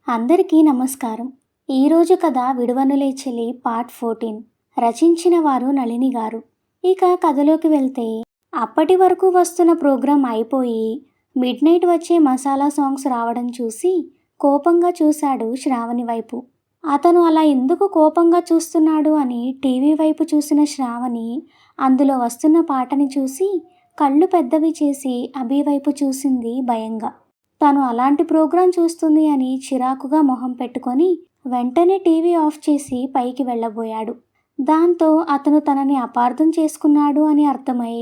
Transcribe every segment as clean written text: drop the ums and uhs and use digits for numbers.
అందరికీ నమస్కారం. ఈరోజు కథ విడువనులే చెలి పార్ట్ 14. రచించిన వారు నళిని గారు. ఇక కథలోకి వెళ్తే, అప్పటి వరకు వస్తున్న ప్రోగ్రాం అయిపోయి మిడ్ నైట్ వచ్చే మసాలా సాంగ్స్ రావడం చూసి కోపంగా చూశాడు శ్రావణి వైపు. అతను అలా ఎందుకు కోపంగా చూస్తున్నాడు అని టీవీ వైపు చూసిన శ్రావణి అందులో వస్తున్న పాటని చూసి కళ్ళు పెద్దవి చేసి అభి వైపు చూసింది భయంగా. తను అలాంటి ప్రోగ్రాం చూస్తుంది అని చిరాకుగా మొహం పెట్టుకొని వెంటనే టీవీ ఆఫ్ చేసి పైకి వెళ్ళబోయాడు. దాంతో అతను తనని అపార్థం చేసుకున్నాడు అని అర్థమై,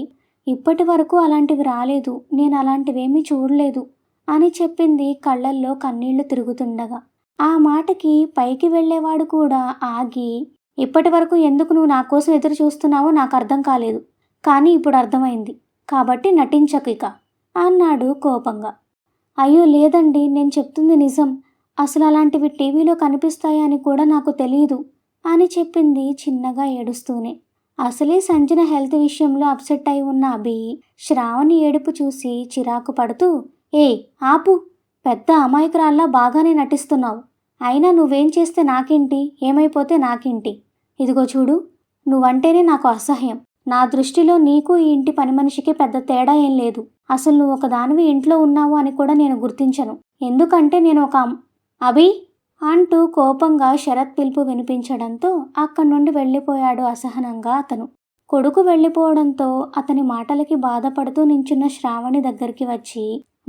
ఇప్పటి వరకు అలాంటివి రాలేదు, నేను అలాంటివేమీ చూడలేదు అని చెప్పింది కళ్ళల్లో కన్నీళ్లు తిరుగుతుండగా. ఆ మాటకి పైకి వెళ్ళేవాడు కూడా ఆగి, ఇప్పటి వరకు ఎందుకు నువ్వు నా కోసం ఎదురు చూస్తున్నావో నాకు అర్థం కాలేదు, కానీ ఇప్పుడు అర్థమైంది, కాబట్టి నటించకు ఇక అన్నాడు కోపంగా. అయ్యో లేదండి, నేను చెప్తుంది నిజం, అసలు అలాంటివి టీవీలో కనిపిస్తాయని కూడా నాకు తెలీదు అని చెప్పింది చిన్నగా ఏడుస్తూనే. అసలే సంజన హెల్త్ విషయంలో అప్సెట్ అయి ఉన్న అభి శ్రావణి ఏడుపు చూసి చిరాకు పడుతూ, ఏ ఆపు, పెద్ద అమాయకురాల్లా బాగానే నటిస్తున్నావు, అయినా నువ్వేం చేస్తే నాకేంటి, ఏమైపోతే నాకేంటి, ఇదిగో చూడు, నువ్వంటేనే నాకు అసహ్యం, నా దృష్టిలో నీకు ఈ ఇంటి పని మనిషికి పెద్ద తేడా ఏం లేదు, అసలు నువ్వు ఒకదానివి ఇంట్లో ఉన్నావు అని కూడా నేను గుర్తించను, ఎందుకంటే నేను ఒక అభి అంటూ కోపంగా శరత్ పిలుపు వినిపించడంతో అక్కడి నుండి వెళ్ళిపోయాడు అసహనంగా అతను. కొడుకు వెళ్ళిపోవడంతో అతని మాటలకి బాధపడుతూ నించున్న శ్రావణి దగ్గరికి వచ్చి,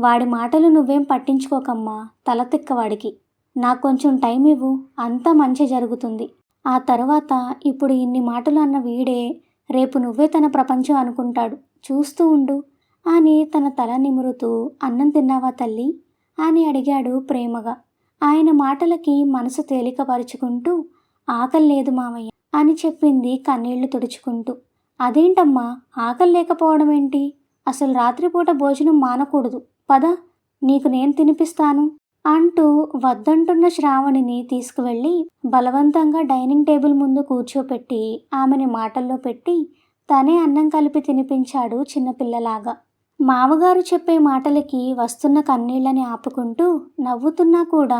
వాడి మాటలు నువ్వేం పట్టించుకోకమ్మా, తల తిక్కవాడికి, నాకు కొంచెం టైం ఇవ్వు, అంతా మంచి జరుగుతుంది, ఆ తర్వాత ఇప్పుడు ఇన్ని మాటలు అన్న వీడే రేపు నువ్వే తన ప్రపంచం అనుకుంటాడు, చూస్తూ ఉండు అని తన తల నిమురుతూ, అన్నం తిన్నావా తల్లి అని అడిగాడు ప్రేమగా. ఆయన మాటలకి మనసు తేలికపరుచుకుంటూ, ఆకలి లేదు మామయ్య అని చెప్పింది కన్నీళ్లు తుడుచుకుంటూ. అదేంటమ్మా, ఆకలి లేకపోవడం ఏంటి, అసలు రాత్రిపూట భోజనం మానకూడదు, పద నీకు నేను తినిపిస్తాను అంటూ వద్దంటున్న శ్రావణిని తీసుకువెళ్ళి బలవంతంగా డైనింగ్ టేబుల్ ముందు కూర్చోపెట్టి ఆమెని మాటల్లో పెట్టి తనే అన్నం కలిపి తినిపించాడు చిన్నపిల్లలాగా. మామగారు చెప్పే మాటలకి వస్తున్న కన్నీళ్ళని ఆపుకుంటూ నవ్వుతున్నా కూడా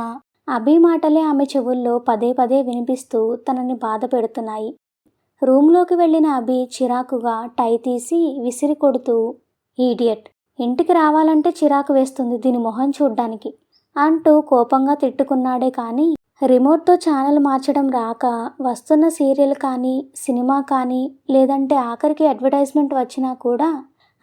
అభి మాటలే ఆమె చెవుల్లో పదే పదే వినిపిస్తూ తనని బాధ పెడుతున్నాయి. రూమ్లోకి వెళ్ళిన అభి చిరాకుగా టై తీసి విసిరి కొడుతూ, ఈడియట్, ఇంటికి రావాలంటే చిరాకు వేస్తుంది దీని మొహం చూడ్డానికి అంటూ కోపంగా తిట్టుకున్నాడే కానీ రిమోట్తో ఛానల్ మార్చడం రాక వస్తున్న సీరియల్ కానీ సినిమా కానీ లేదంటే ఆఖరికి అడ్వర్టైజ్మెంట్ వచ్చినా కూడా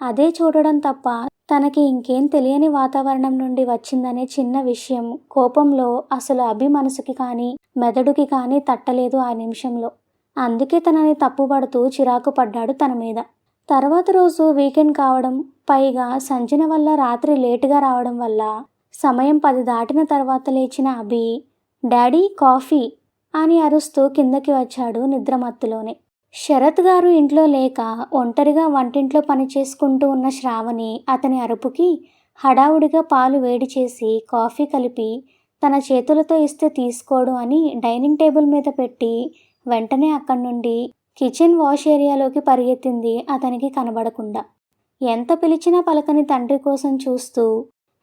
అదే చూడడం తప్ప తనకి ఇంకేం తెలియని వాతావరణం నుండి వచ్చిందనే చిన్న విషయం కోపంలో అసలు అభి మనసుకి కానీ మెదడుకి కానీ తట్టలేదు ఆ నిమిషంలో. అందుకే తనని తప్పుపడుతూ చిరాకు పడ్డాడు తన మీద. తర్వాత రోజు వీకెండ్ కావడం, పైగా సంజన వల్ల రాత్రి లేటుగా రావడం వల్ల సమయం 10 దాటిన తర్వాత లేచిన అభి, డాడీ కాఫీ అని అరుస్తూ కిందకి వచ్చాడు నిద్రమత్తులోనే. శరత్ గారు ఇంట్లో లేక ఒంటరిగా వంటింట్లో పని చేసుకుంటూ ఉన్న శ్రావణి అతని అరుపుకి హడావుడిగా పాలు వేడి చేసి కాఫీ కలిపి తన చేతులతో ఇస్తే తీసుకోడు అని డైనింగ్ టేబుల్ మీద పెట్టి వెంటనే అక్కడి నుండి కిచెన్ వాష్ ఏరియాలోకి పరిగెత్తింది అతనికి కనబడకుండా. ఎంత పిలిచినా పలకని తండ్రి కోసం చూస్తూ,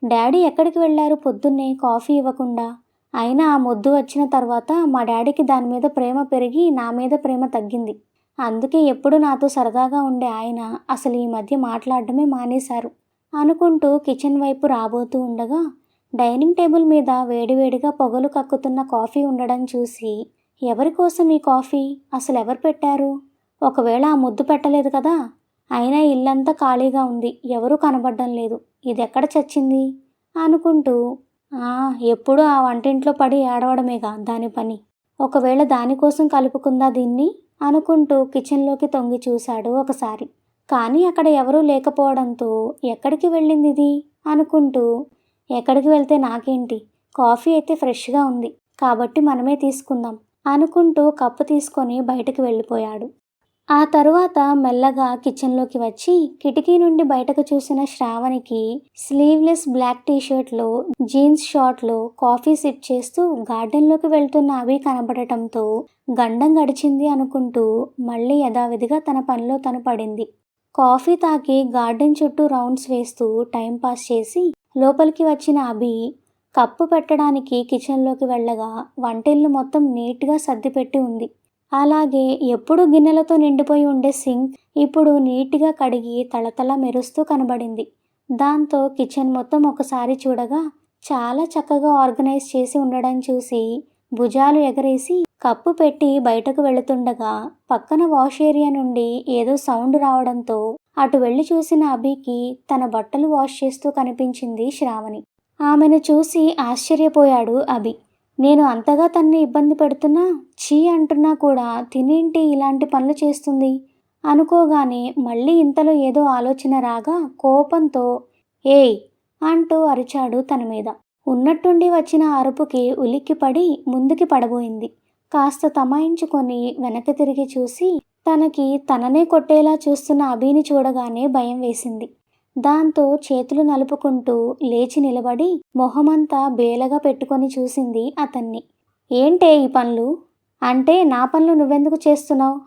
డాడీ ఎక్కడికి వెళ్ళారు పొద్దున్నే కాఫీ ఇవ్వకుండా, అయినా ఆ మొద్దు వచ్చిన తర్వాత మా డాడీకి దాని మీద ప్రేమ పెరిగి నా మీద ప్రేమ తగ్గింది, అందుకే ఎప్పుడు నాతో సరదాగా ఉండే ఆయన అసలు ఈ మధ్య మాట్లాడడమే మానేశారు అనుకుంటూ కిచెన్ వైపు రాబోతూ ఉండగా డైనింగ్ టేబుల్ మీద వేడివేడిగా పొగలు కక్కుతున్న కాఫీ ఉండడం చూసి, ఎవరి కోసం ఈ కాఫీ, అసలు ఎవరు పెట్టారు, ఒకవేళ ఆ ముద్దు పెట్టలేదు కదా, అయినా ఇల్లంతా ఖాళీగా ఉంది, ఎవరూ కనబడడం లేదు, ఇది ఎక్కడ చచ్చింది అనుకుంటూ, ఎప్పుడూ ఆ వంటింట్లో పడి ఏడవడమేగా దాని పని, ఒకవేళ దానికోసం కలుపుకుందా దీన్ని అనుకుంటూ కిచెన్లోకి తొంగి చూశాడు ఒకసారి. కానీ అక్కడ ఎవరూ లేకపోవడంతో ఎక్కడికి వెళ్ళింది ఇది అనుకుంటూ, ఎక్కడికి వెళ్తే నాకేంటి, కాఫీ అయితే ఫ్రెష్గా ఉంది కాబట్టి మనమే తీసుకుందాం అనుకుంటూ కప్పు తీసుకొని బయటకు వెళ్ళిపోయాడు. ఆ తరువాత మెల్లగా కిచెన్లోకి వచ్చి కిటికీ నుండి బయటకు చూసిన శ్రావణికి స్లీవ్లెస్ బ్లాక్ టీషర్ట్లో జీన్స్ షార్ట్లో కాఫీ సిప్ చేస్తూ గార్డెన్లోకి వెళ్తున్న అభి కనబడటంతో గండం గడిచింది అనుకుంటూ మళ్ళీ యథావిధిగా తన పనిలో తను పడింది. కాఫీ తాగి గార్డెన్ చుట్టూ రౌండ్స్ వేస్తూ టైంపాస్ చేసి లోపలికి వచ్చిన అభి కప్పు పెట్టడానికి కిచెన్లోకి వెళ్ళగా వంటిల్లు మొత్తం నీట్గా సర్దిపెట్టి ఉంది. అలాగే ఎప్పుడూ గిన్నెలతో నిండిపోయి ఉండే సింక్ ఇప్పుడు నీట్గా కడిగి తళతళ మెరుస్తూ కనబడింది. దాంతో కిచెన్ మొత్తం ఒకసారి చూడగా చాలా చక్కగా ఆర్గనైజ్ చేసి ఉండడం చూసి భుజాలు ఎగరేసి కప్పు పెట్టి బయటకు వెళుతుండగా పక్కన వాష్ ఏరియా నుండి ఏదో సౌండ్ రావడంతో అటు వెళ్ళి చూసిన అభికి తన బట్టలు వాష్ చేస్తూ కనిపించింది శ్రావణి. ఆమెను చూసి ఆశ్చర్యపోయాడు అభి. నేను అంతగా తన్ని ఇబ్బంది పెడుతున్నా, ఛీ అంటున్నా కూడా తినేంటి ఇలాంటి పనులు చేస్తుంది అనుకోగానే మళ్ళీ ఇంతలో ఏదో ఆలోచన రాగా కోపంతో ఏయ్ అంటూ అరిచాడు తన మీద. ఉన్నట్టుండి వచ్చిన అరుపుకి ఉలిక్కిపడి ముందుకి పడబోయింది. కాస్త తమాయించుకొని వెనక్కి తిరిగి చూసి తననే కొట్టేలా చూస్తున్న అభిని చూడగానే భయం వేసింది. దాంతో చేతులు నలుపుకుంటూ లేచి నిలబడి మొహమంతా బేలగా పెట్టుకొని చూసింది అతన్ని. ఏంటే ఈ పనులు? అంటే నా పనులు నువ్వెందుకు చేస్తున్నావు?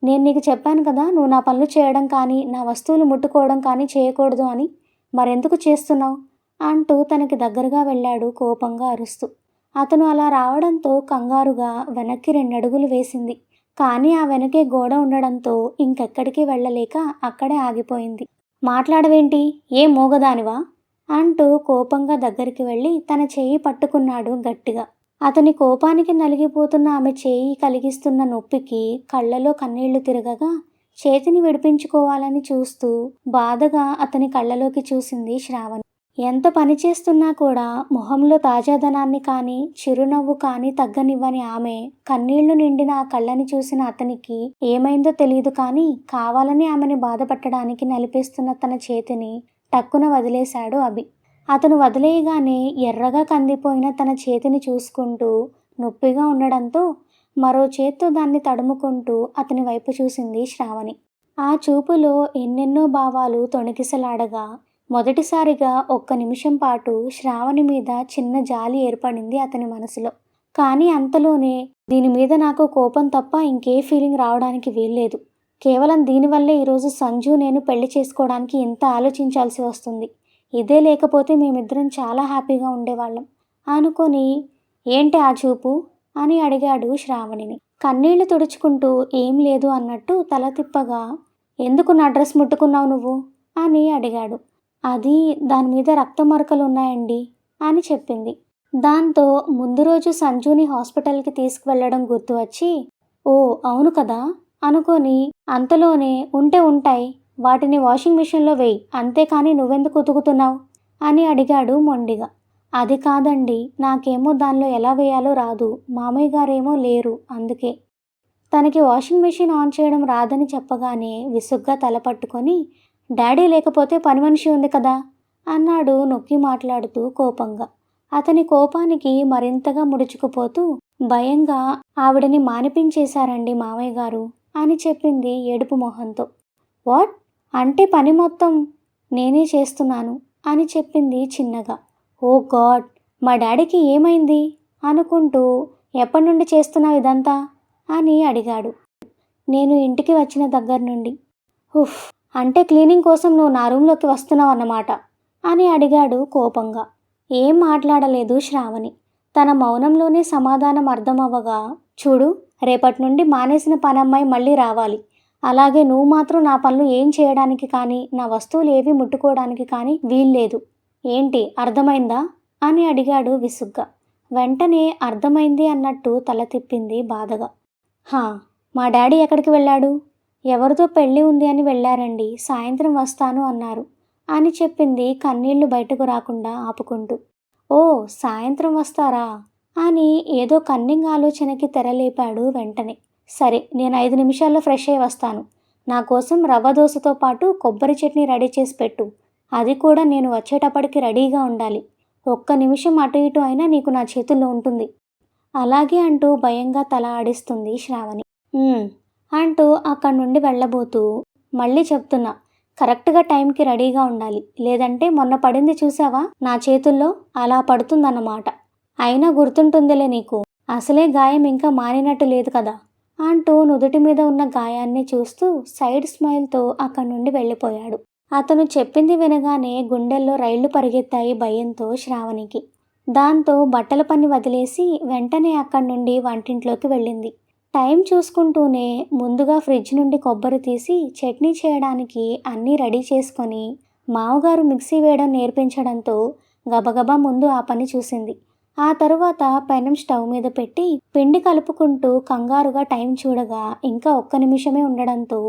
నేను నీకు చెప్పాను కదా నువ్వు నా పనులు చేయడం కానీ నా వస్తువులు ముట్టుకోవడం కానీ చేయకూడదు అని. మరెందుకు చేస్తున్నావు అంటూ తనకి దగ్గరగా వెళ్ళాడు కోపంగా అరుస్తూ. అతను అలా రావడంతో కంగారుగా వెనక్కి 2 అడుగులు వేసింది. కానీ ఆ వెనకే గోడ ఉండడంతో ఇంకెక్కడికి వెళ్ళలేక అక్కడే ఆగిపోయింది. మాట్లాడవేంటి? ఏం మోగదానివా అంటూ కోపంగా దగ్గరికి వెళ్ళి తన చేయి పట్టుకున్నాడు గట్టిగా. అతని కోపానికి నలిగిపోతున్న ఆమె చేయి కలిగిస్తున్న నొప్పికి కళ్ళలో కన్నీళ్లు తిరగగా చేతిని విడిపించుకోవాలని చూస్తూ బాధగా అతని కళ్ళలోకి చూసింది శ్రావణి. ఎంత పని చేస్తున్నా కూడా మొహంలో తాజాదనాన్ని కానీ చిరునవ్వు కానీ తగ్గనివ్వని ఆమె కన్నీళ్లు నిండిన ఆ కళ్ళని చూసిన అతనికి ఏమైందో తెలియదు కానీ కావాలని ఆమెని బాధపట్టడానికి నలిపేస్తున్న తన చేతిని టక్కున వదిలేశాడు అభి. అతను వదిలేయగానే ఎర్రగా కందిపోయిన తన చేతిని చూసుకుంటూ నొప్పిగా ఉండడంతో మరో చేత్తో దాన్ని తడుముకుంటూ అతని వైపు చూసింది శ్రావణి. ఆ చూపులో ఎన్నెన్నో భావాలు తొణికిసలాడగా మొదటిసారిగా 1 నిమిషం పాటు శ్రావణి మీద చిన్న జాలి ఏర్పడింది అతని మనసులో. కానీ అంతలోనే దీని మీద నాకు కోపం తప్ప ఇంకే ఫీలింగ్ రావడానికి వీల్లేదు. కేవలం దీనివల్లే ఈరోజు సంజు నేను పెళ్లి చేసుకోవడానికి ఎంత ఆలోచించాల్సి వస్తుంది. ఇదే లేకపోతే మేమిద్దరం చాలా హ్యాపీగా ఉండేవాళ్ళం అనుకొని ఏంటి ఆ చూపు అని అడిగాడు శ్రావణిని. కన్నీళ్లు తుడుచుకుంటూ ఏం లేదు అన్నట్టు తల తిప్పగా ఎందుకు నా డ్రెస్ ముట్టుకున్నావు నువ్వు అని అడిగాడు. అది దాని మీద రక్త మరకలు ఉన్నాయండి అని చెప్పింది. దాంతో ముందు రోజు సంజుని హాస్పిటల్కి తీసుకువెళ్ళడం గుర్తు వచ్చి ఓ అవును కదా అనుకొని అంతలోనే ఉంటే ఉంటాయి వాటిని వాషింగ్ మిషన్లో వేయి అంతేకాని నువ్వెందుకు ఉతుకుతున్నావు అని అడిగాడు మొండిగా. అది కాదండి, నాకేమో దానిలో ఎలా వేయాలో రాదు, మామయ్య గారేమో లేరు అందుకే. తనకి వాషింగ్ మిషన్ ఆన్ చేయడం రాదని చెప్పగానే విసుగ్గా తల పట్టుకొని డాడీ లేకపోతే పని మనిషి ఉంది కదా అన్నాడు నొక్కి మాట్లాడుతూ కోపంగా. అతని కోపానికి మరింతగా ముడుచుకుపోతూ భయంగా ఆవిడని మానిపించేశారండి మామయ్య గారు అని చెప్పింది ఏడుపు మొహంతో. వాట్? అంటే పని మొత్తం నేనే చేస్తున్నాను అని చెప్పింది చిన్నగా. ఓ గాడ్, మా డాడీకి ఏమైంది అనుకుంటూ ఎప్పటి నుండి చేస్తున్నావు ఇదంతా అని అడిగాడు. నేను ఇంటికి వచ్చిన దగ్గర నుండి. ఉఫ్, అంటే క్లీనింగ్ కోసం నువ్వు నా రూమ్లోకి వస్తున్నావు అన్నమాట అని అడిగాడు కోపంగా. ఏం మాట్లాడలేదు శ్రావణి. తన మౌనంలోనే సమాధానం అర్థమవ్వగా చూడు, రేపటి నుండి మానేసిన పనమ్మాయి మళ్ళీ రావాలి. అలాగే నువ్వు మాత్రం నా పనులు ఏం చేయడానికి కానీ నా వస్తువులు ఏవి ముట్టుకోవడానికి కానీ వీల్లేదు. ఏంటి అర్థమైందా అని అడిగాడు విసుగ్గా. వెంటనే అర్థమైంది అన్నట్టు తల తిప్పింది బాధగా. మా డాడీ ఎక్కడికి వెళ్ళాడు? ఎవరితో పెళ్ళి ఉంది అని వెళ్ళారండి, సాయంత్రం వస్తాను అన్నారు అని చెప్పింది కన్నీళ్లు బయటకు రాకుండా ఆపుకుంటూ. ఓ సాయంత్రం వస్తారా అని ఏదో కన్నింగ్ ఆలోచనకి తెరలేపాడు వెంటనే. సరే, నేను 5 నిమిషాల్లో ఫ్రెష్ అయ్యి వస్తాను. నా కోసం రవ్వ దోశతో పాటు కొబ్బరి చట్నీ రెడీ చేసి పెట్టు. అది కూడా నేను వచ్చేటప్పటికి రెడీగా ఉండాలి. 1 నిమిషం అటు ఇటు అయినా నీకు నా చేతుల్లో ఉంటుంది. అలాగే అంటూ భయంగా తల ఆడిస్తుంది శ్రావణి. అంటూ అక్కడి నుండి వెళ్ళబోతూ మళ్ళీ చెప్తున్నా, కరెక్ట్గా టైంకి రెడీగా ఉండాలి, లేదంటే మొన్న పడింది చూసావా నా చేతుల్లో, అలా పడుతుందన్నమాట. అయినా గుర్తుంటుందిలే నీకు, అసలే గాయం ఇంకా మానినట్టు లేదు కదా అంటూ నుదుటి మీద ఉన్న గాయాన్ని చూస్తూ సైడ్ స్మైల్తో అక్కడి నుండి వెళ్ళిపోయాడు. అతను చెప్పింది వినగానే గుండెల్లో రైళ్లు పరిగెత్తాయి భయంతో శ్రావణికి. దాంతో బట్టల పని వదిలేసి వెంటనే అక్కడి నుండి వంటింట్లోకి వెళ్ళింది. టైం చూసుకుంటూనే ముందుగా ఫ్రిడ్జ్ నుండి కొబ్బరి తీసి చట్నీ చేయడానికి అన్నీ రెడీ చేసుకొని మామగారు మిక్సీ వేయడం నేర్పించడంతో గబగబా ముందు ఆ పని చూసింది. ఆ తరువాత పెనం స్టవ్ మీద పెట్టి పిండి కలుపుకుంటూ కంగారుగా టైం చూడగా ఇంకా ఒక్క నిమిషమే ఉండడంతో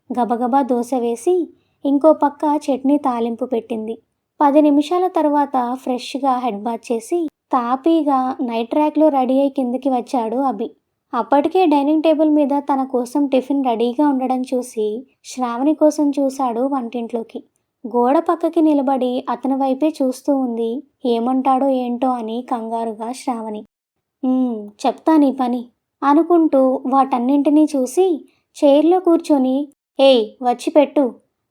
గబగబా దోశ వేసి ఇంకో పక్క చట్నీ తాలింపు పెట్టింది. 10 నిమిషాల తర్వాత ఫ్రెష్గా హెడ్ బాత్ చేసి తాపీగా నైట్ ర్యాక్లో రెడీ అయి కిందికి వచ్చాడు అభి. అప్పటికే డైనింగ్ టేబుల్ మీద తన కోసం టిఫిన్ రెడీగా ఉండడం చూసి శ్రావణి కోసం చూశాడు వంటింట్లోకి. గోడ పక్కకి నిలబడి అతని వైపే చూస్తూ ఉంది. ఏమంటాడో ఏంటో అని కంగారుగా శ్రావణి. చెప్తా నీ పని అనుకుంటూ వాటన్నింటినీ చూసి చైర్లో కూర్చొని ఏయ్ వచ్చి పెట్టు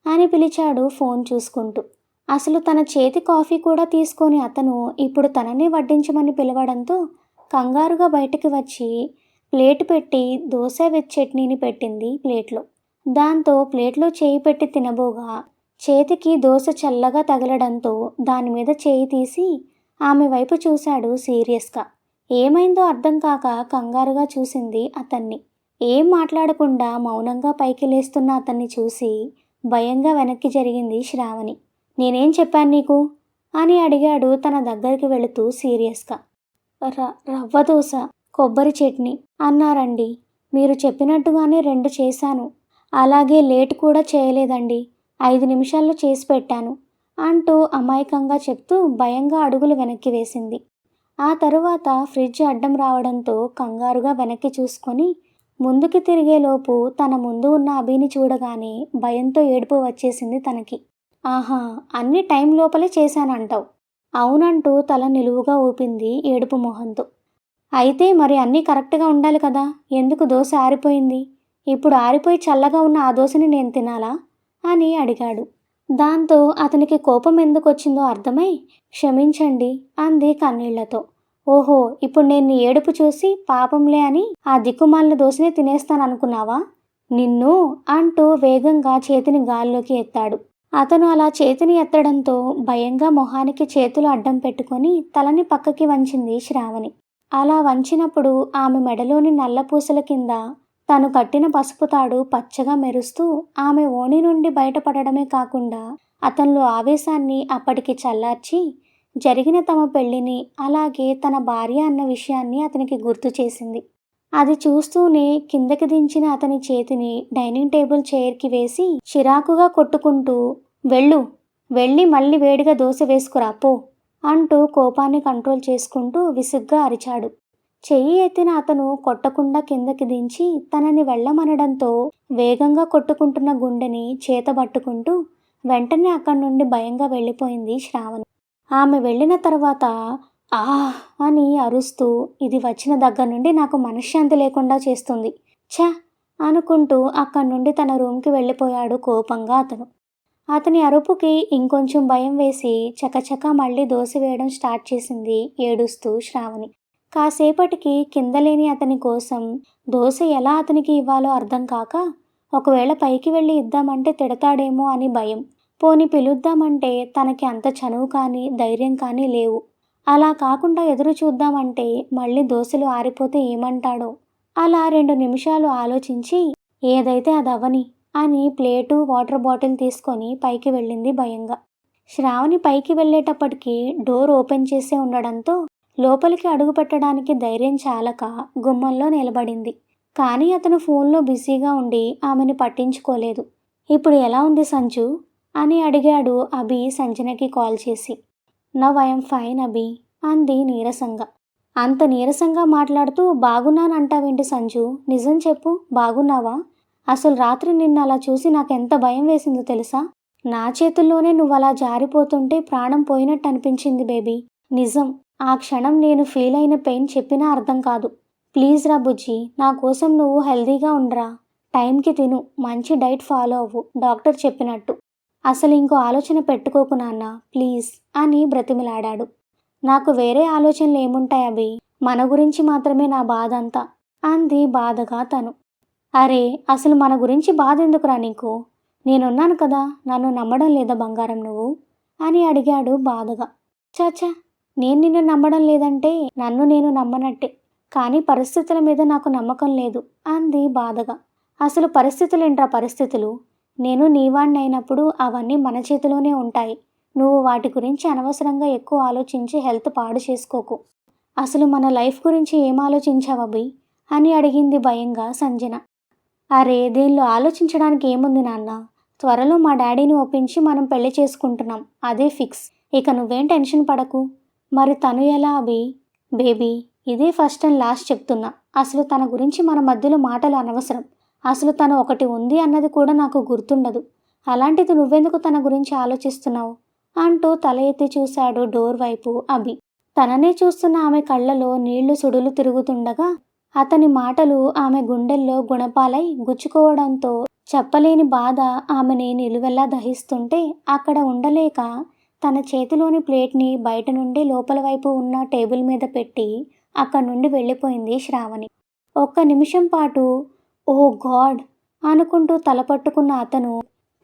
అని పిలిచాడు ఫోన్ చూసుకుంటూ. అసలు తన చేతి కాఫీ కూడా తీసుకొని అతను ఇప్పుడు తననే వడ్డించమని పిలవడంతో కంగారుగా బయటికి వచ్చి ప్లేట్ పెట్టి దోశ విత్ చట్నీని పెట్టింది ప్లేట్లో. దాంతో ప్లేట్లో చేయి పెట్టి తినబోగా చేతికి దోశ చల్లగా తగలడంతో దానిమీద చేయి తీసి ఆమె వైపు చూశాడు సీరియస్గా. ఏమైందో అర్థం కాక కంగారుగా చూసింది అతన్ని. ఏం మాట్లాడకుండా మౌనంగా పైకి లేస్తున్న అతన్ని చూసి భయంగా వెనక్కి జరిగింది శ్రావణి. నేనేం చెప్పాను నీకు అని అడిగాడు తన దగ్గరికి వెళుతూ సీరియస్గా. రవ్వ దోశ కొబ్బరి చట్నీ అన్నారండి. మీరు చెప్పినట్టుగానే 2 చేశాను. అలాగే లేట్ కూడా చేయలేదండి. 5 నిమిషాల్లో చేసి పెట్టాను అంటూ అమాయకంగా చెప్తూ భయంగా అడుగులు వెనక్కి వేసింది. ఆ తరువాత ఫ్రిడ్జ్ అడ్డం రావడంతో కంగారుగా వెనక్కి చూసుకొని ముందుకి తిరిగేలోపు తన ముందు ఉన్న అభిని చూడగానే భయంతో ఏడుపు వచ్చేసింది తనకి. ఆహా, అన్ని టైం లోపలే చేశానంటావు అవునంటూ తల నిలువుగా ఊపింది ఏడుపు మొహంతో. అయితే మరి అన్నీ కరెక్ట్గా ఉండాలి కదా, ఎందుకు దోశ ఆరిపోయింది? ఇప్పుడు ఆరిపోయి చల్లగా ఉన్న ఆ దోశని నేను తినాలా అని అడిగాడు. దాంతో అతనికి కోపం ఎందుకు వచ్చిందో అర్థమై క్షమించండి అంది కన్నీళ్లతో. ఓహో, ఇప్పుడు నేను నీ ఏడుపు చూసి పాపంలే అని ఆ దిక్కుమాలిన దోశని తినేస్తాననుకున్నావా? నిన్ను అంటూ వేగంగా చేతిని గాల్లోకి ఎత్తాడు. అతను అలా చేతిని ఎత్తడంతో భయంగా మొహానికి చేతులు అడ్డం పెట్టుకొని తలని పక్కకి వంచింది శ్రావణి. అలా వంచినప్పుడు ఆమె మెడలోని నల్లపూసల కింద తను కట్టిన పసుపు తాడు పచ్చగా మెరుస్తూ ఆమె ఓణి నుండి బయటపడడమే కాకుండా అతనిలో ఆవేశాన్ని అప్పటికి చల్లార్చి జరిగిన తమ పెళ్లిని అలాగే తన భార్య అన్న విషయాన్ని అతనికి గుర్తు చేసింది. అది చూస్తూనే కిందకి దించిన అతని చేతిని డైనింగ్ టేబుల్ చైర్కి వేసి చిరాకుగా కొట్టుకుంటూ వెళ్ళి మళ్ళీ వేడిగా దోశ వేసుకురా పో అంటూ కోపాన్ని కంట్రోల్ చేసుకుంటూ విసుగ్గా అరిచాడు. చెయ్యి ఎత్తిన అతను కొట్టకుండా కిందకి దించి తనని వెళ్ళమనడంతో వేగంగా కొట్టుకుంటున్న గుండెని చేతబట్టుకుంటూ వెంటనే అక్కడి నుండి భయంగా వెళ్ళిపోయింది శ్రావణి. ఆమె వెళ్ళిన తర్వాత అని అరుస్తూ ఇది వచ్చిన దగ్గర నుండి నాకు మనశ్శాంతి లేకుండా చేస్తుంది అనుకుంటూ అక్కడి నుండి తన రూమ్కి వెళ్ళిపోయాడు కోపంగా అతను. అతని అరుపుకి ఇంకొంచెం భయం వేసి చకచకా మళ్ళీ దోశ వేయడం స్టార్ట్ చేసింది ఏడుస్తూ శ్రావణి. కాసేపటికి కింద లేని అతని కోసం దోశ ఎలా అతనికి ఇవ్వాలో అర్థం కాక ఒకవేళ పైకి వెళ్ళి ఇద్దామంటే తిడతాడేమో అని భయం. పోని పిలుద్దామంటే తనకి అంత చనువు కానీ ధైర్యం కానీ లేవు. అలా కాకుండా ఎదురు చూద్దామంటే మళ్ళీ దోశలు ఆరిపోతే ఏమంటాడో. అలా 2 నిమిషాలు ఆలోచించి ఏదైతే అదవ్వని అని ప్లేటు వాటర్ బాటిల్ తీసుకొని పైకి వెళ్ళింది భయంగా. శ్రావణి పైకి వెళ్ళేటప్పటికి డోర్ ఓపెన్ చేసే ఉండడంతో లోపలికి అడుగు పెట్టడానికి ధైర్యం చాలక గుమ్మంలో నిలబడింది. కానీ అతను ఫోన్లో బిజీగా ఉండి ఆమెను పట్టించుకోలేదు. ఇప్పుడు ఎలా ఉంది సంజు అని అడిగాడు అభి సంజనకి కాల్ చేసి. నవ్ ఐఎమ్ ఫైన్ అభి అంది నీరసంగా. అంత నీరసంగా మాట్లాడుతూ బాగున్నానంటావేంటి సంజు? నిజం చెప్పు, బాగున్నావా? అసలు రాత్రి నిన్ను అలా చూసి నాకెంత భయం వేసిందో తెలుసా? నా చేతుల్లోనే నువ్వు అలా జారిపోతుంటే ప్రాణం పోయినట్టు అనిపించింది బేబీ. నిజం, ఆ క్షణం నేను ఫీల్ అయిన పెయిన్ చెప్పినా అర్థం కాదు. ప్లీజ్ రా బుజ్జి, నా కోసం నువ్వు హెల్దీగా ఉండరా. టైంకి తిను, మంచి డైట్ ఫాలో అవ్వు డాక్టర్ చెప్పినట్టు. అసలు ఇంకో ఆలోచన పెట్టుకోకు నాన్న ప్లీజ్ అని బ్రతిమిలాడాడు. నాకు వేరే ఆలోచనలు ఏముంటాయి అభి, మన గురించి మాత్రమే నా బాధ అంతా అంది బాధగా తను. అరే అసలు మన గురించి బాధ ఎందుకురా నీకు? నేనున్నాను కదా, నన్ను నమ్మడం లేదా బంగారం నువ్వు అని అడిగాడు బాధగా. చాచా నేను నిన్ను నమ్మడం లేదంటే నన్ను నేను నమ్మనట్టే. కానీ పరిస్థితుల మీద నాకు నమ్మకం లేదు అంది బాధగా. అసలు పరిస్థితులేంట్రా పరిస్థితులు? నేను నీవాణ్ణైనప్పుడు అవన్నీ మన చేతిలోనే ఉంటాయి. నువ్వు వాటి గురించి అనవసరంగా ఎక్కువ ఆలోచించి హెల్త్ పాడు చేసుకోకు. అసలు మన లైఫ్ గురించి ఏం ఆలోచించావబ్బి అని అడిగింది భయంగా సంజన. అరే దీనిలో ఆలోచించడానికి ఏముంది నాన్న, త్వరలో మా డాడీని ఒప్పించి మనం పెళ్లి చేసుకుంటున్నాం, అదే ఫిక్స్. ఇక నువ్వేం టెన్షన్ పడకు. మరి తను ఎలా అభి? బేబీ ఇదే ఫస్ట్ అండ్ లాస్ట్ చెప్తున్నా. అసలు తన గురించి మన మధ్యలో మాటలు అనవసరం. అసలు తను ఒకటి ఉంది అన్నది కూడా నాకు గుర్తుండదు. అలాంటిది నువ్వెందుకు తన గురించి ఆలోచిస్తున్నావు అంటూ తల ఎత్తి చూశాడు డోర్ వైపు అభి. తననే చూస్తున్న ఆమె కళ్ళలో నీళ్లు సుడులు తిరుగుతుండగా అతని మాటలు ఆమె గుండెల్లో గుణపాలై గుచ్చుకోవడంతో చెప్పలేని బాధ ఆమెని నిలువెల్లా దహిస్తుంటే అక్కడ ఉండలేక తన చేతిలోని ప్లేట్ని బయట నుండి లోపల వైపు ఉన్న టేబుల్ మీద పెట్టి అక్కడి నుండి వెళ్ళిపోయింది శ్రావణి. ఒక్క నిమిషం పాటు ఓ గాడ్ అనుకుంటూ తలపట్టుకున్న అతను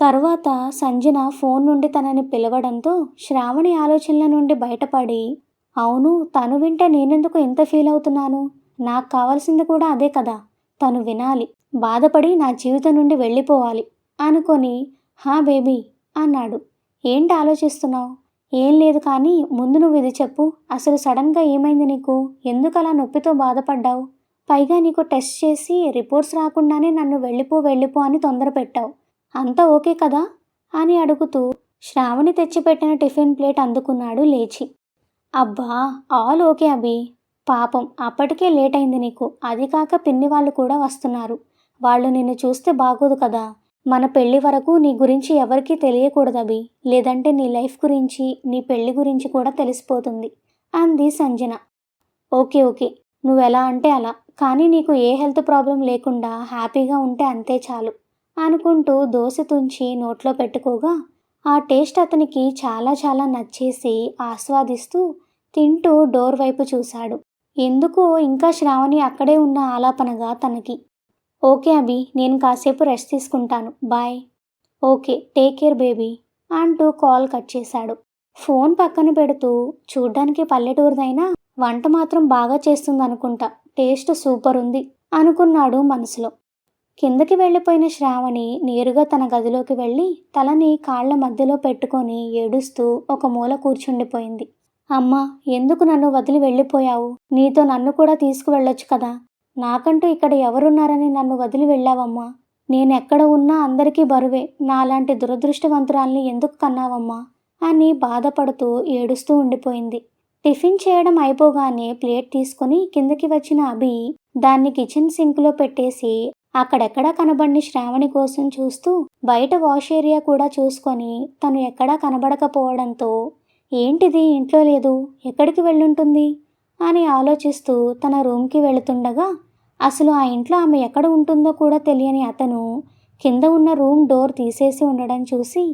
తరువాత సంజన ఫోన్ నుండి తనని పిలవడంతో శ్రావణి ఆలోచనల నుండి బయటపడి, అవును తను వింటే నేనెందుకు ఇంత ఫీల్ అవుతున్నాను, నాకు కావాల్సింది కూడా అదే కదా, తను వినాలి, బాధపడి నా జీవితం నుండి వెళ్ళిపోవాలి అనుకొని హా బేబీ అన్నాడు. ఏంటి ఆలోచిస్తున్నావు? ఏం లేదు కానీ ముందు నువ్వు ఇది చెప్పు, అసలు సడన్గా ఏమైంది నీకు? ఎందుకు అలా నొప్పితో బాధపడ్డావు? పైగా నీకు టెస్ట్ చేసి రిపోర్ట్స్ రాకుండానే నన్ను వెళ్ళిపో అని తొందర పెట్టావు. అంతా ఓకే కదా అని అడుగుతూ శ్రావణి తెచ్చిపెట్టిన టిఫిన్ ప్లేట్ అందుకున్నాడు లేచి. అబ్బా ఆల్ ఓకే అభి. పాపం అప్పటికే లేట్ అయింది నీకు, అది కాక పిన్ని వాళ్ళు కూడా వస్తున్నారు. వాళ్ళు నిన్ను చూస్తే బాగోదు కదా. మన పెళ్లి వరకు నీ గురించి ఎవరికీ తెలియకూడదు అభి, లేదంటే నీ లైఫ్ గురించి నీ పెళ్లి గురించి కూడా తెలిసిపోతుంది అంది సంజన. ఓకే ఓకే నువ్వెలా అంటే అలా, కానీ నీకు ఏ హెల్త్ ప్రాబ్లం లేకుండా హ్యాపీగా ఉంటే అంతే చాలు అనుకుంటూ దోశ తుంచి నోట్లో పెట్టుకోగా ఆ టేస్ట్ అతనికి చాలా చాలా నచ్చేసి ఆస్వాదిస్తూ తింటూ డోర్ వైపు చూశాడు. ఎందుకో ఇంకా శ్రావణి అక్కడే ఉన్న ఆలాపనగా తనకి. ఓకే అభి నేను కాసేపు రెస్ట్ తీసుకుంటాను, bye. Okay take care baby అంటూ కాల్ కట్ చేశాడు. ఫోన్ పక్కన పెడుతూ చూడ్డానికి పల్లెటూరుదైనా వంట మాత్రం బాగా చేస్తుందనుకుంటా, టేస్ట్ సూపర్ ఉంది అనుకున్నాడు మనసులో. కిందకి వెళ్ళిపోయిన శ్రావణి నేరుగా తన గదిలోకి వెళ్ళి తలని కాళ్ల మధ్యలో పెట్టుకొని ఏడుస్తూ ఒక మూల కూర్చుండిపోయింది. అమ్మా ఎందుకు నన్ను వదిలి వెళ్ళిపోయావు? నీతో నన్ను కూడా తీసుకువెళ్ళొచ్చు కదా. నాకంటూ ఇక్కడ ఎవరున్నారని నన్ను వదిలి వెళ్ళావమ్మా. నేనెక్కడ ఉన్నా అందరికీ బరువే, నాలాంటి దురదృష్టవంతురాల్ని ఎందుకు కన్నావమ్మా అని బాధపడుతూ ఏడుస్తూ ఉండిపోయింది. టిఫిన్ చేయడం అయిపోగానే ప్లేట్ తీసుకుని కిందకి వచ్చిన అభి దాన్ని కిచెన్ సింక్లో పెట్టేసి అక్కడెక్కడా కనబడిన శ్రావణి కోసం చూస్తూ బయట వాష్ ఏరియా కూడా చూసుకొని తను ఎక్కడా కనబడకపోవడంతో ఏంటిది ఇంట్లో లేదు, ఎక్కడికి వెళ్ళుంటుంది అని ఆలోచిస్తూ తన రూమ్కి వెళుతుండగా అసలు ఆ ఇంట్లో ఆమె ఎక్కడ ఉంటుందో కూడా తెలియని అతను కింద ఉన్న రూమ్ డోర్ తీసేసి ఉండడం చూసి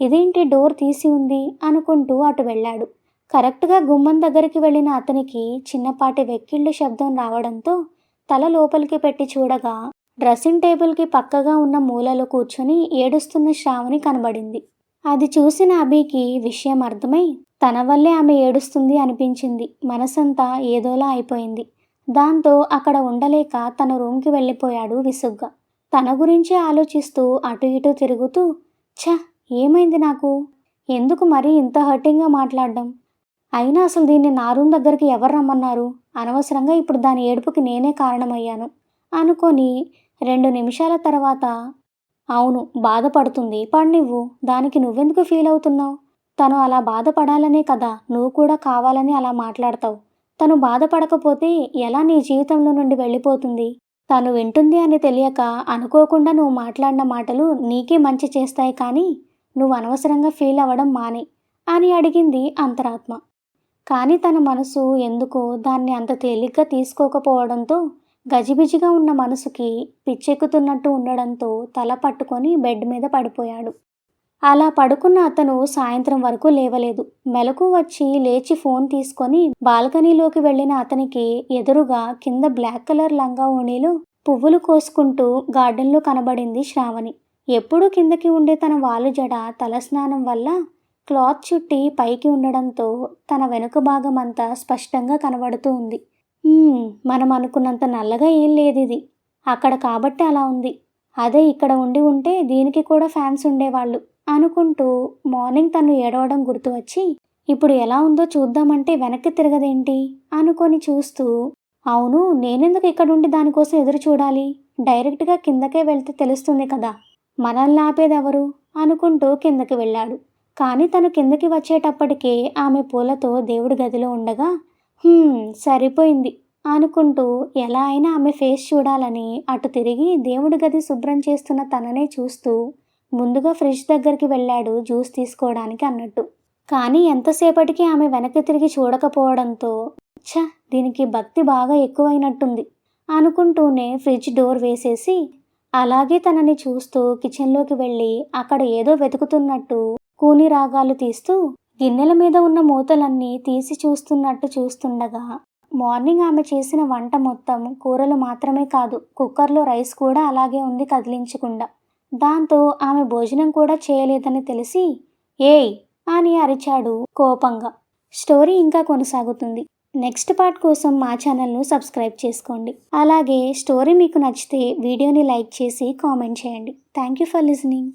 ఇదేంటి డోర్ తీసి ఉంది అనుకుంటూ అటు వెళ్ళాడు. కరెక్ట్గా గుమ్మం దగ్గరికి వెళ్ళిన అతనికి చిన్నపాటి వెక్కిళ్ళు శబ్దం రావడంతో తల లోపలికి పెట్టి చూడగా డ్రెస్సింగ్ టేబుల్కి పక్కగా ఉన్న మూలలో కూర్చొని ఏడుస్తున్న శ్రావణి కనబడింది. అది చూసిన అభికి విషయం అర్థమై తన వల్లే ఆమె ఏడుస్తుంది అనిపించింది. మనసంతా ఏదోలా అయిపోయింది. దాంతో అక్కడ ఉండలేక తన రూమ్కి వెళ్ళిపోయాడు విసుగ్గా. తన గురించే ఆలోచిస్తూ అటు ఇటు తిరుగుతూ ఛ ఏమైంది నాకు, ఎందుకు మరీ ఇంత హర్టింగ్గా మాట్లాడడం, అయినా అసలు దీన్ని నా రూమ్ దగ్గరికి ఎవరు రమ్మన్నారు, అనవసరంగా ఇప్పుడు దాని ఏడుపుకి నేనే కారణమయ్యాను అనుకొని 2 నిమిషాల తర్వాత అవును బాధపడుతుంది పడినివ్వు, దానికి నువ్వెందుకు ఫీల్ అవుతున్నావు, తను అలా బాధపడాలనే కదా నువ్వు కూడా కావాలని అలా మాట్లాడతావు. తను బాధపడకపోతే ఎలా నీ జీవితంలో నుండి వెళ్ళిపోతుంది? తను వింటుంది అని తెలియక అనుకోకుండా నువ్వు మాట్లాడిన మాటలు నీకే మంచి చేస్తాయి, కానీ నువ్వు అనవసరంగా ఫీల్ అవ్వడం మానే అని అడిగింది అంతరాత్మ. కానీ తన మనసు ఎందుకో దాన్ని అంత తేలిగ్గా తీసుకోకపోవడంతో గజిబిజిగా ఉన్న మనసుకి పిచ్చెక్కుతున్నట్టు ఉండడంతో తల పట్టుకొని బెడ్ మీద పడిపోయాడు. అలా పడుకున్న అతను సాయంత్రం వరకు లేవలేదు. మెలకు వచ్చి లేచి ఫోన్ తీసుకొని బాల్కనీలోకి వెళ్ళిన అతనికి ఎదురుగా కింద బ్లాక్ కలర్ లంగా ఓణీలో పువ్వులు కోసుకుంటూ గార్డెన్లో కనబడింది శ్రావణి. ఎప్పుడూ కిందకి ఉండే తన వాలు జడ తలస్నానం వల్ల క్లాత్ చుట్టి పైకి ఉండడంతో తన వెనుక భాగం అంతా స్పష్టంగా కనబడుతూ ఉంది. మనం అనుకున్నంత నల్లగా ఏం లేదిది. అక్కడ కాబట్టి అలా ఉంది. అదే ఇక్కడ ఉండి ఉంటే దీనికి కూడా ఫ్యాన్స్ ఉండేవాళ్ళు అనుకుంటూ మార్నింగ్ తను ఏడవడం గుర్తు వచ్చి ఇప్పుడు ఎలా ఉందో చూద్దామంటే వెనక్కి తిరగదేంటి అనుకొని చూస్తూ, అవును నేనెందుకు ఇక్కడుండి దానికోసం ఎదురు చూడాలి, డైరెక్ట్గా కిందకే వెళ్తే తెలుస్తుంది కదా, మనల్ని ఆపేదెవరు అనుకుంటూ కిందకి వెళ్ళాడు. కానీ తను కిందకి వచ్చేటప్పటికే ఆమె పూలతో దేవుడి గదిలో ఉండగా సరిపోయింది అనుకుంటూ ఎలా అయినా ఆమె ఫేస్ చూడాలని అటు తిరిగి దేవుడి గది శుభ్రం చేస్తున్న తననే చూస్తూ ముందుగా ఫ్రిడ్జ్ దగ్గరికి వెళ్ళాడు జ్యూస్ తీసుకోవడానికి అన్నట్టు. కానీ ఎంతసేపటికి ఆమె వెనక్కి తిరిగి చూడకపోవడంతో దీనికి భక్తి బాగా ఎక్కువైనట్టుంది అనుకుంటూనే ఫ్రిడ్జ్ డోర్ వేసేసి అలాగే తనని చూస్తూ కిచెన్లోకి వెళ్ళి అక్కడ ఏదో వెతుకుతున్నట్టు కూని రాగాలు తీస్తూ గిన్నెల మీద ఉన్న మూతలన్నీ తీసి చూస్తున్నట్టు చూస్తుండగా మార్నింగ్ ఆమె చేసిన వంట మొత్తం కూరలు మాత్రమే కాదు కుక్కర్లో రైస్ కూడా అలాగే ఉంది కదిలించకుండా. దాంతో ఆమె భోజనం కూడా చేయలేదని తెలిసి ఏయ్ అని అరిచాడు కోపంగా. స్టోరీ ఇంకా కొనసాగుతుంది. నెక్స్ట్ పార్ట్ కోసం మా ఛానల్ను సబ్స్క్రైబ్ చేసుకోండి. అలాగే స్టోరీ మీకు నచ్చితే వీడియోని లైక్ చేసి కామెంట్ చేయండి. Thank you for listening.